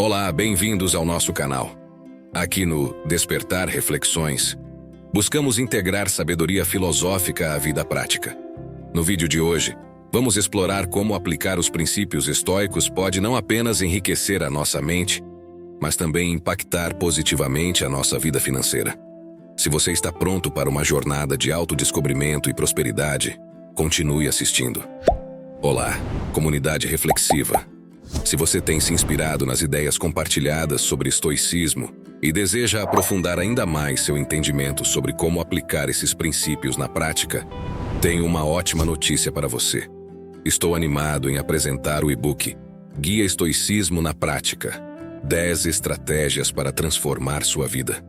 Olá, bem-vindos ao nosso canal. Aqui no Despertar Reflexões, buscamos integrar sabedoria filosófica à vida prática. No vídeo de hoje, vamos explorar como aplicar os princípios estoicos pode não apenas enriquecer a nossa mente, mas também impactar positivamente a nossa vida financeira. Se você está pronto para uma jornada de autodescobrimento e prosperidade, continue assistindo. Olá, comunidade reflexiva. Se você tem se inspirado nas ideias compartilhadas sobre estoicismo e deseja aprofundar ainda mais seu entendimento sobre como aplicar esses princípios na prática, tenho uma ótima notícia para você. Estou animado em apresentar o e-book Guia Estoicismo na Prática: 10 estratégias para transformar sua vida.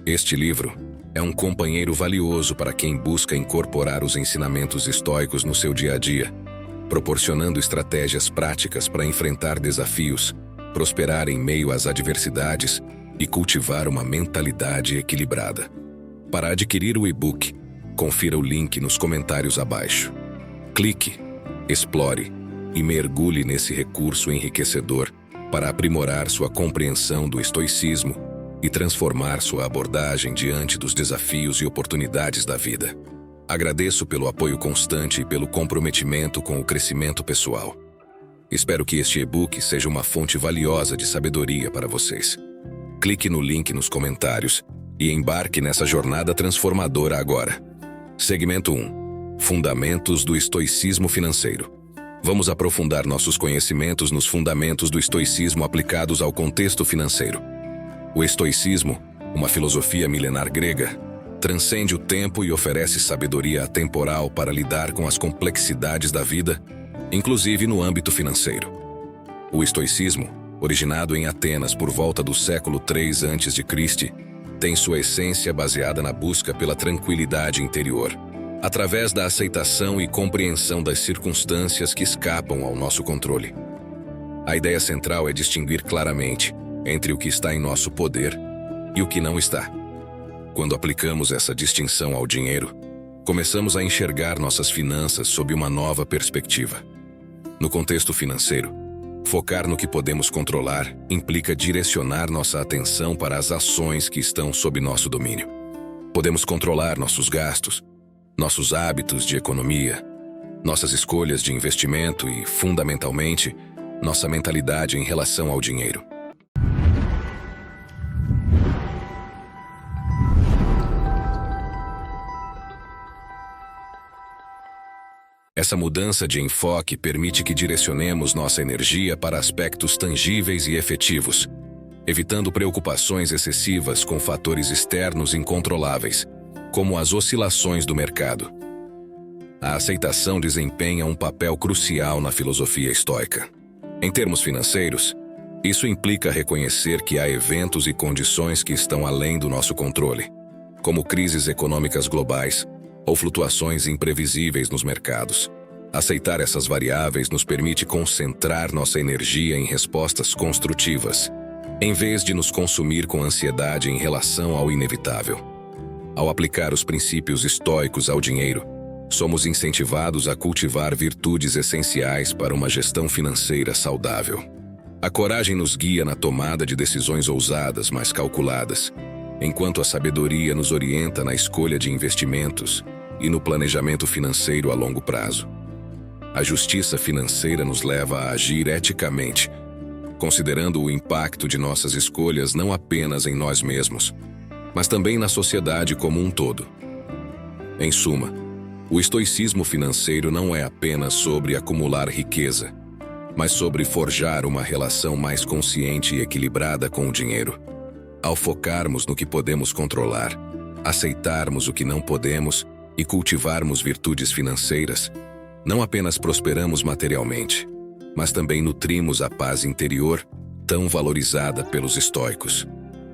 Este livro é um companheiro valioso para quem busca incorporar os ensinamentos estoicos no seu dia a dia, proporcionando estratégias práticas para enfrentar desafios, prosperar em meio às adversidades e cultivar uma mentalidade equilibrada. Para adquirir o e-book, confira o link nos comentários abaixo. Clique, explore e mergulhe nesse recurso enriquecedor para aprimorar sua compreensão do estoicismo e transformar sua abordagem diante dos desafios e oportunidades da vida. Agradeço pelo apoio constante e pelo comprometimento com o crescimento pessoal. Espero que este e-book seja uma fonte valiosa de sabedoria para vocês. Clique no link nos comentários e embarque nessa jornada transformadora agora. Segmento 1. Fundamentos do estoicismo financeiro. Vamos aprofundar nossos conhecimentos nos fundamentos do estoicismo aplicados ao contexto financeiro. O estoicismo, uma filosofia milenar grega, transcende o tempo e oferece sabedoria atemporal para lidar com as complexidades da vida, inclusive no âmbito financeiro. O estoicismo, originado em Atenas por volta do século III a.C., tem sua essência baseada na busca pela tranquilidade interior, através da aceitação e compreensão das circunstâncias que escapam ao nosso controle. A ideia central é distinguir claramente entre o que está em nosso poder e o que não está. Quando aplicamos essa distinção ao dinheiro, começamos a enxergar nossas finanças sob uma nova perspectiva. No contexto financeiro, focar no que podemos controlar implica direcionar nossa atenção para as ações que estão sob nosso domínio. Podemos controlar nossos gastos, nossos hábitos de economia, nossas escolhas de investimento e, fundamentalmente, nossa mentalidade em relação ao dinheiro. Essa mudança de enfoque permite que direcionemos nossa energia para aspectos tangíveis e efetivos, evitando preocupações excessivas com fatores externos incontroláveis, como as oscilações do mercado. A aceitação desempenha um papel crucial na filosofia estoica. Em termos financeiros, isso implica reconhecer que há eventos e condições que estão além do nosso controle, como crises econômicas globais ou flutuações imprevisíveis nos mercados. Aceitar essas variáveis nos permite concentrar nossa energia em respostas construtivas, em vez de nos consumir com ansiedade em relação ao inevitável. Ao aplicar os princípios estoicos ao dinheiro, somos incentivados a cultivar virtudes essenciais para uma gestão financeira saudável. A coragem nos guia na tomada de decisões ousadas, mas calculadas, enquanto a sabedoria nos orienta na escolha de investimentos e no planejamento financeiro a longo prazo. A justiça financeira nos leva a agir eticamente, considerando o impacto de nossas escolhas não apenas em nós mesmos, mas também na sociedade como um todo. Em suma, o estoicismo financeiro não é apenas sobre acumular riqueza, mas sobre forjar uma relação mais consciente e equilibrada com o dinheiro. Ao focarmos no que podemos controlar, aceitarmos o que não podemos e cultivarmos virtudes financeiras, não apenas prosperamos materialmente, mas também nutrimos a paz interior tão valorizada pelos estoicos.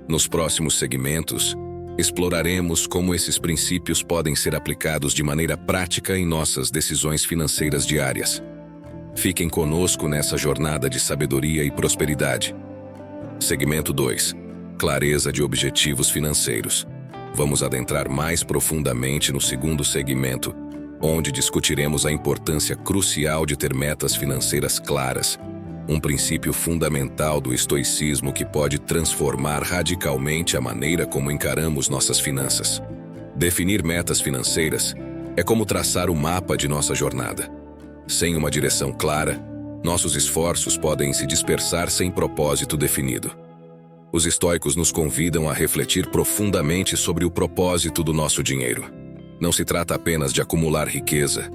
Nos próximos segmentos, exploraremos como esses princípios podem ser aplicados de maneira prática em nossas decisões financeiras diárias. Fiquem conosco nessa jornada de sabedoria e prosperidade. Segmento 2. Clareza de objetivos financeiros. Vamos adentrar mais profundamente no segundo segmento, onde discutiremos a importância crucial de ter metas financeiras claras, um princípio fundamental do estoicismo que pode transformar radicalmente a maneira como encaramos nossas finanças. Definir metas financeiras é como traçar o mapa de nossa jornada. Sem uma direção clara, nossos esforços podem se dispersar sem propósito definido. Os estoicos nos convidam a refletir profundamente sobre o propósito do nosso dinheiro. Não se trata apenas de acumular riqueza,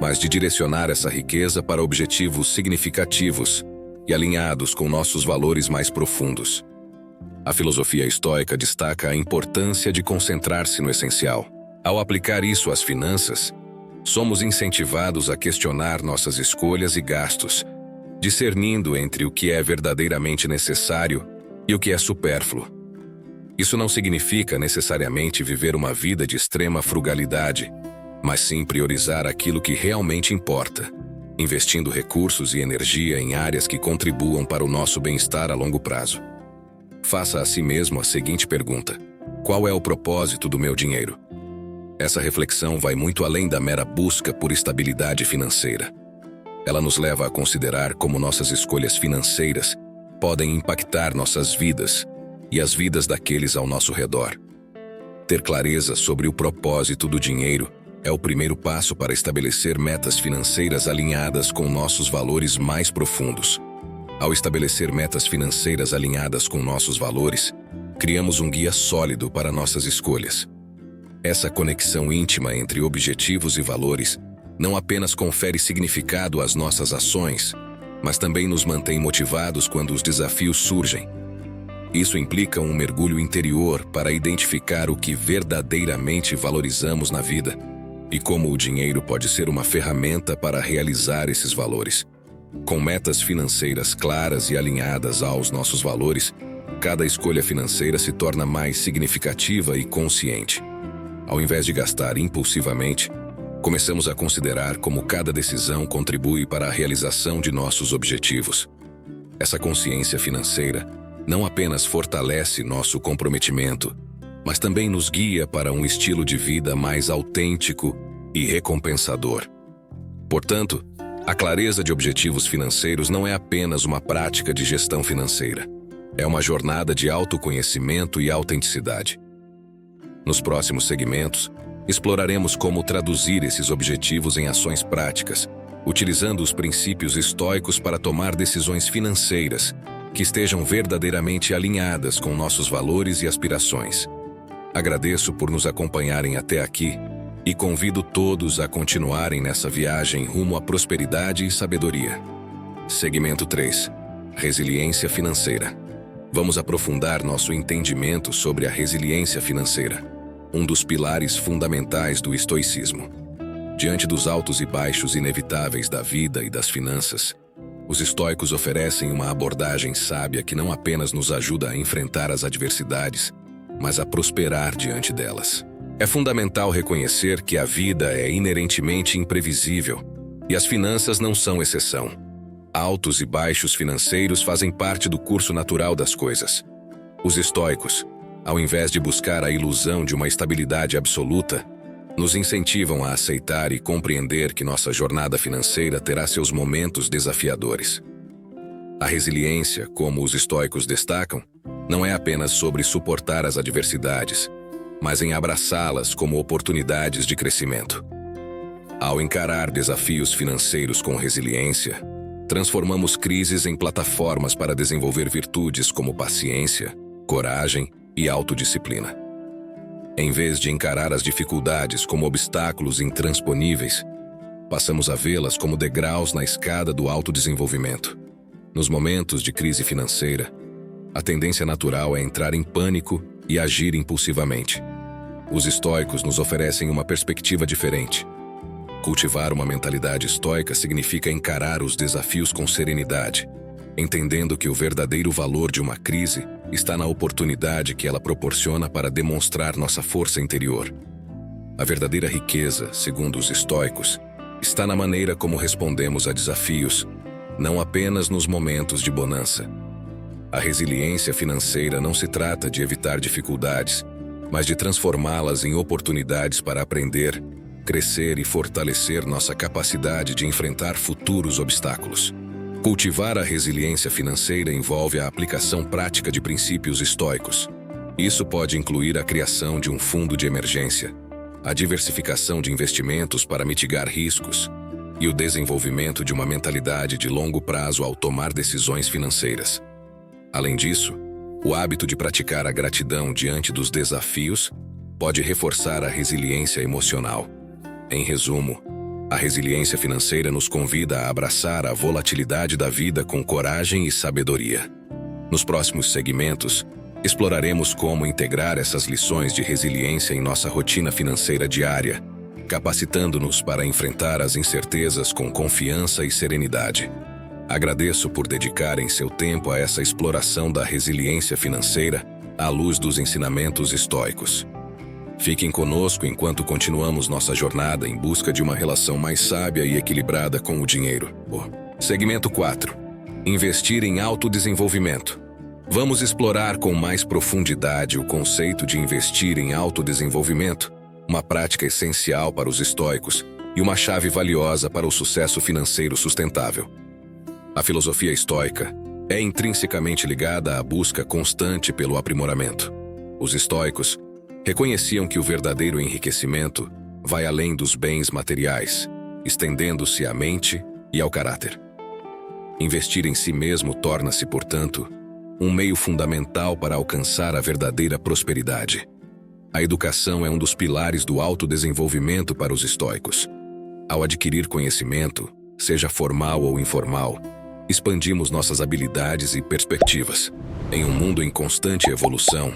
mas de direcionar essa riqueza para objetivos significativos e alinhados com nossos valores mais profundos. A filosofia estoica destaca a importância de concentrar-se no essencial. Ao aplicar isso às finanças, somos incentivados a questionar nossas escolhas e gastos, discernindo entre o que é verdadeiramente necessário e o que é supérfluo. Isso não significa necessariamente viver uma vida de extrema frugalidade, mas sim priorizar aquilo que realmente importa, investindo recursos e energia em áreas que contribuam para o nosso bem-estar a longo prazo. Faça a si mesmo a seguinte pergunta: qual é o propósito do meu dinheiro? Essa reflexão vai muito além da mera busca por estabilidade financeira. Ela nos leva a considerar como nossas escolhas financeiras podem impactar nossas vidas e as vidas daqueles ao nosso redor. Ter clareza sobre o propósito do dinheiro é o primeiro passo para estabelecer metas financeiras alinhadas com nossos valores mais profundos. Ao estabelecer metas financeiras alinhadas com nossos valores, criamos um guia sólido para nossas escolhas. Essa conexão íntima entre objetivos e valores não apenas confere significado às nossas ações, mas também nos mantém motivados quando os desafios surgem. Isso implica um mergulho interior para identificar o que verdadeiramente valorizamos na vida e como o dinheiro pode ser uma ferramenta para realizar esses valores. Com metas financeiras claras e alinhadas aos nossos valores, cada escolha financeira se torna mais significativa e consciente. Ao invés de gastar impulsivamente, começamos a considerar como cada decisão contribui para a realização de nossos objetivos. Essa consciência financeira não apenas fortalece nosso comprometimento, mas também nos guia para um estilo de vida mais autêntico e recompensador. Portanto, a clareza de objetivos financeiros não é apenas uma prática de gestão financeira. É uma jornada de autoconhecimento e autenticidade. Nos próximos segmentos, exploraremos como traduzir esses objetivos em ações práticas, utilizando os princípios estoicos para tomar decisões financeiras que estejam verdadeiramente alinhadas com nossos valores e aspirações. Agradeço por nos acompanharem até aqui e convido todos a continuarem nessa viagem rumo à prosperidade e sabedoria. Segmento 3. Resiliência financeira. Vamos aprofundar nosso entendimento sobre a resiliência financeira, um dos pilares fundamentais do estoicismo. Diante dos altos e baixos inevitáveis da vida e das finanças, os estoicos oferecem uma abordagem sábia que não apenas nos ajuda a enfrentar as adversidades, mas a prosperar diante delas. É fundamental reconhecer que a vida é inerentemente imprevisível e as finanças não são exceção. Altos e baixos financeiros fazem parte do curso natural das coisas. Os estoicos, ao invés de buscar a ilusão de uma estabilidade absoluta, nos incentivam a aceitar e compreender que nossa jornada financeira terá seus momentos desafiadores. A resiliência, como os estoicos destacam, não é apenas sobre suportar as adversidades, mas em abraçá-las como oportunidades de crescimento. Ao encarar desafios financeiros com resiliência, transformamos crises em plataformas para desenvolver virtudes como paciência, coragem e autodisciplina. Em vez de encarar as dificuldades como obstáculos intransponíveis, passamos a vê-las como degraus na escada do autodesenvolvimento. Nos momentos de crise financeira, a tendência natural é entrar em pânico e agir impulsivamente. Os estoicos nos oferecem uma perspectiva diferente. Cultivar uma mentalidade estoica significa encarar os desafios com serenidade, entendendo que o verdadeiro valor de uma crise está na oportunidade que ela proporciona para demonstrar nossa força interior. A verdadeira riqueza, segundo os estoicos, está na maneira como respondemos a desafios, não apenas nos momentos de bonança. A resiliência financeira não se trata de evitar dificuldades, mas de transformá-las em oportunidades para aprender, crescer e fortalecer nossa capacidade de enfrentar futuros obstáculos. Cultivar a resiliência financeira envolve a aplicação prática de princípios estoicos. Isso pode incluir a criação de um fundo de emergência, a diversificação de investimentos para mitigar riscos e o desenvolvimento de uma mentalidade de longo prazo ao tomar decisões financeiras. Além disso, o hábito de praticar a gratidão diante dos desafios pode reforçar a resiliência emocional. Em resumo, a resiliência financeira nos convida a abraçar a volatilidade da vida com coragem e sabedoria. Nos próximos segmentos, exploraremos como integrar essas lições de resiliência em nossa rotina financeira diária, capacitando-nos para enfrentar as incertezas com confiança e serenidade. Agradeço por dedicarem seu tempo a essa exploração da resiliência financeira à luz dos ensinamentos estoicos. Fiquem conosco enquanto continuamos nossa jornada em busca de uma relação mais sábia e equilibrada com o dinheiro. Segmento 4. Investir em autodesenvolvimento. Vamos explorar com mais profundidade o conceito de investir em autodesenvolvimento, uma prática essencial para os estoicos e uma chave valiosa para o sucesso financeiro sustentável. A filosofia estoica é intrinsecamente ligada à busca constante pelo aprimoramento. Os estoicos reconheciam que o verdadeiro enriquecimento vai além dos bens materiais, estendendo-se à mente e ao caráter. Investir em si mesmo torna-se, portanto, um meio fundamental para alcançar a verdadeira prosperidade. A educação é um dos pilares do autodesenvolvimento para os estoicos. Ao adquirir conhecimento, seja formal ou informal, expandimos nossas habilidades e perspectivas. Em um mundo em constante evolução,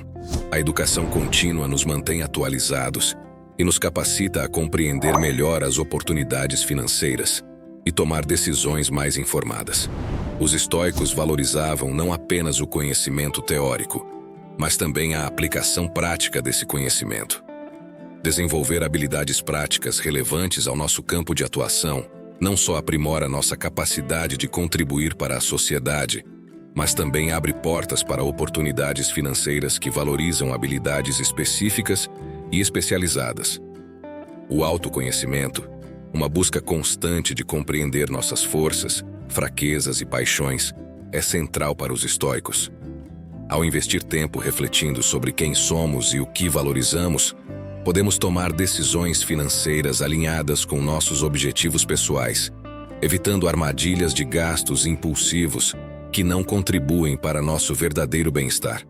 a educação contínua nos mantém atualizados e nos capacita a compreender melhor as oportunidades financeiras e tomar decisões mais informadas. Os estoicos valorizavam não apenas o conhecimento teórico, mas também a aplicação prática desse conhecimento. Desenvolver habilidades práticas relevantes ao nosso campo de atuação não só aprimora nossa capacidade de contribuir para a sociedade, mas também abre portas para oportunidades financeiras que valorizam habilidades específicas e especializadas. O autoconhecimento, uma busca constante de compreender nossas forças, fraquezas e paixões, é central para os estoicos. Ao investir tempo refletindo sobre quem somos e o que valorizamos, podemos tomar decisões financeiras alinhadas com nossos objetivos pessoais, evitando armadilhas de gastos impulsivos que não contribuem para nosso verdadeiro bem-estar.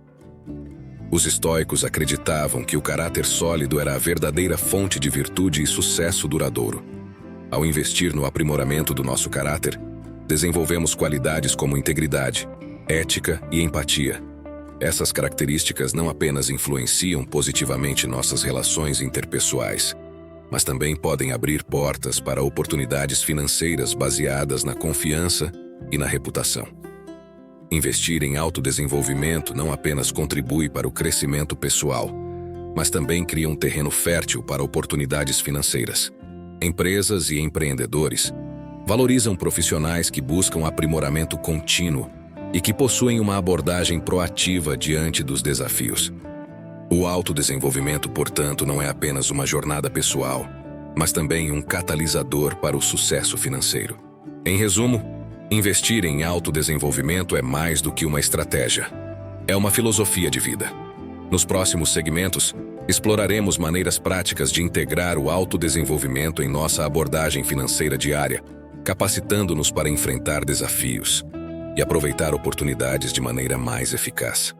Os estoicos acreditavam que o caráter sólido era a verdadeira fonte de virtude e sucesso duradouro. Ao investir no aprimoramento do nosso caráter, desenvolvemos qualidades como integridade, ética e empatia. Essas características não apenas influenciam positivamente nossas relações interpessoais, mas também podem abrir portas para oportunidades financeiras baseadas na confiança e na reputação. Investir em autodesenvolvimento não apenas contribui para o crescimento pessoal, mas também cria um terreno fértil para oportunidades financeiras. Empresas e empreendedores valorizam profissionais que buscam aprimoramento contínuo e que possuem uma abordagem proativa diante dos desafios. O autodesenvolvimento, portanto, não é apenas uma jornada pessoal, mas também um catalisador para o sucesso financeiro. Em resumo, investir em autodesenvolvimento é mais do que uma estratégia. É uma filosofia de vida. Nos próximos segmentos, exploraremos maneiras práticas de integrar o autodesenvolvimento em nossa abordagem financeira diária, capacitando-nos para enfrentar desafios e aproveitar oportunidades de maneira mais eficaz.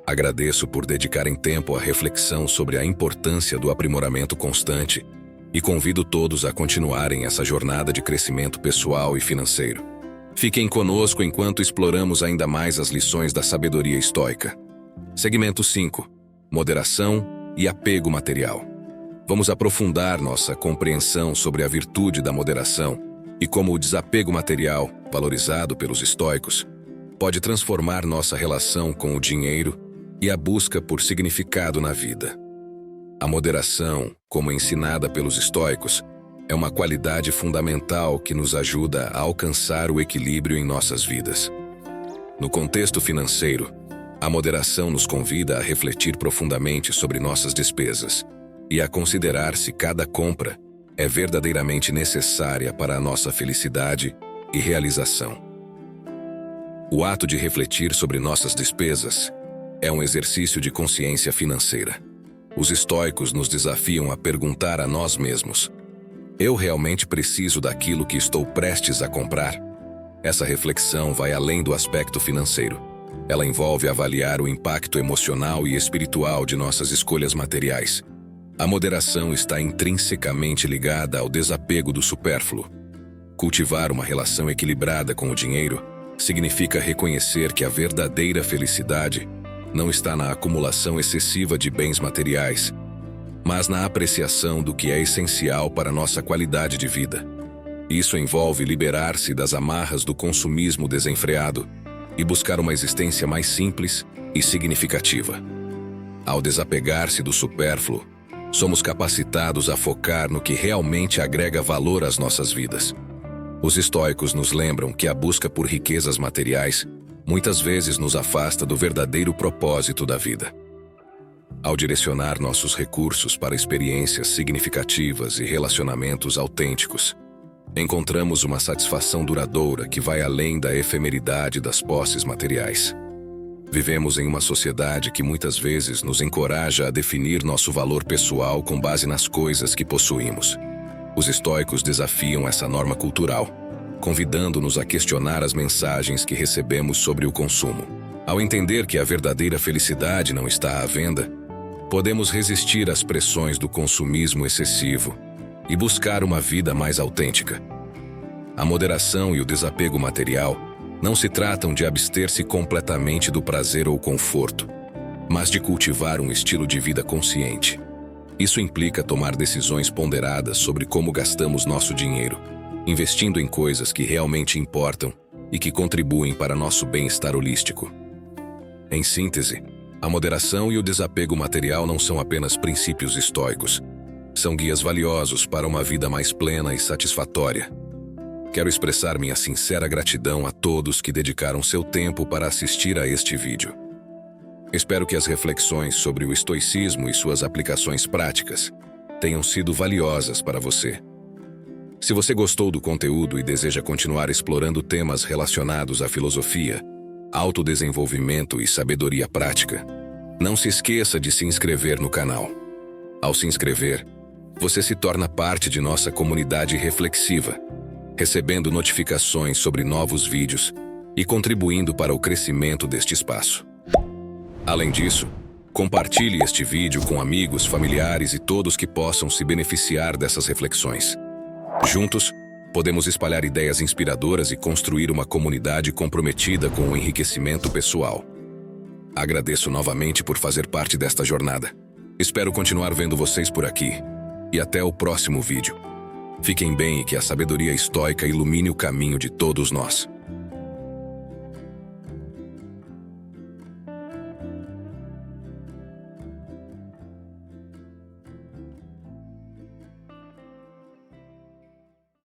Agradeço por dedicarem tempo à reflexão sobre a importância do aprimoramento constante e convido todos a continuarem essa jornada de crescimento pessoal e financeiro. Fiquem conosco enquanto exploramos ainda mais as lições da sabedoria estoica. Segmento 5. Moderação e apego material. Vamos aprofundar nossa compreensão sobre a virtude da moderação e como o desapego material, valorizado pelos estoicos, pode transformar nossa relação com o dinheiro e a busca por significado na vida. A moderação, como ensinada pelos estoicos, é uma qualidade fundamental que nos ajuda a alcançar o equilíbrio em nossas vidas. No contexto financeiro, a moderação nos convida a refletir profundamente sobre nossas despesas e a considerar se cada compra é verdadeiramente necessária para a nossa felicidade e realização. O ato de refletir sobre nossas despesas é um exercício de consciência financeira. Os estoicos nos desafiam a perguntar a nós mesmos: eu realmente preciso daquilo que estou prestes a comprar? Essa reflexão vai além do aspecto financeiro. Ela envolve avaliar o impacto emocional e espiritual de nossas escolhas materiais. A moderação está intrinsecamente ligada ao desapego do supérfluo. Cultivar uma relação equilibrada com o dinheiro significa reconhecer que a verdadeira felicidade não está na acumulação excessiva de bens materiais, mas na apreciação do que é essencial para nossa qualidade de vida. Isso envolve liberar-se das amarras do consumismo desenfreado e buscar uma existência mais simples e significativa. Ao desapegar-se do supérfluo, somos capacitados a focar no que realmente agrega valor às nossas vidas. Os estoicos nos lembram que a busca por riquezas materiais muitas vezes nos afasta do verdadeiro propósito da vida. Ao direcionar nossos recursos para experiências significativas e relacionamentos autênticos, encontramos uma satisfação duradoura que vai além da efemeridade das posses materiais. Vivemos em uma sociedade que muitas vezes nos encoraja a definir nosso valor pessoal com base nas coisas que possuímos. Os estoicos desafiam essa norma cultural, convidando-nos a questionar as mensagens que recebemos sobre o consumo. Ao entender que a verdadeira felicidade não está à venda, podemos resistir às pressões do consumismo excessivo e buscar uma vida mais autêntica. A moderação e o desapego material não se tratam de abster-se completamente do prazer ou conforto, mas de cultivar um estilo de vida consciente. Isso implica tomar decisões ponderadas sobre como gastamos nosso dinheiro, investindo em coisas que realmente importam e que contribuem para nosso bem-estar holístico. Em síntese, a moderação e o desapego material não são apenas princípios estoicos, são guias valiosos para uma vida mais plena e satisfatória. Quero expressar minha sincera gratidão a todos que dedicaram seu tempo para assistir a este vídeo. Espero que as reflexões sobre o estoicismo e suas aplicações práticas tenham sido valiosas para você. Se você gostou do conteúdo e deseja continuar explorando temas relacionados à filosofia, autodesenvolvimento e sabedoria prática, não se esqueça de se inscrever no canal. Ao se inscrever, você se torna parte de nossa comunidade reflexiva, recebendo notificações sobre novos vídeos e contribuindo para o crescimento deste espaço. Além disso, compartilhe este vídeo com amigos, familiares e todos que possam se beneficiar dessas reflexões. Juntos, podemos espalhar ideias inspiradoras e construir uma comunidade comprometida com o enriquecimento pessoal. Agradeço novamente por fazer parte desta jornada. Espero continuar vendo vocês por aqui. E até o próximo vídeo. Fiquem bem e que a sabedoria estoica ilumine o caminho de todos nós.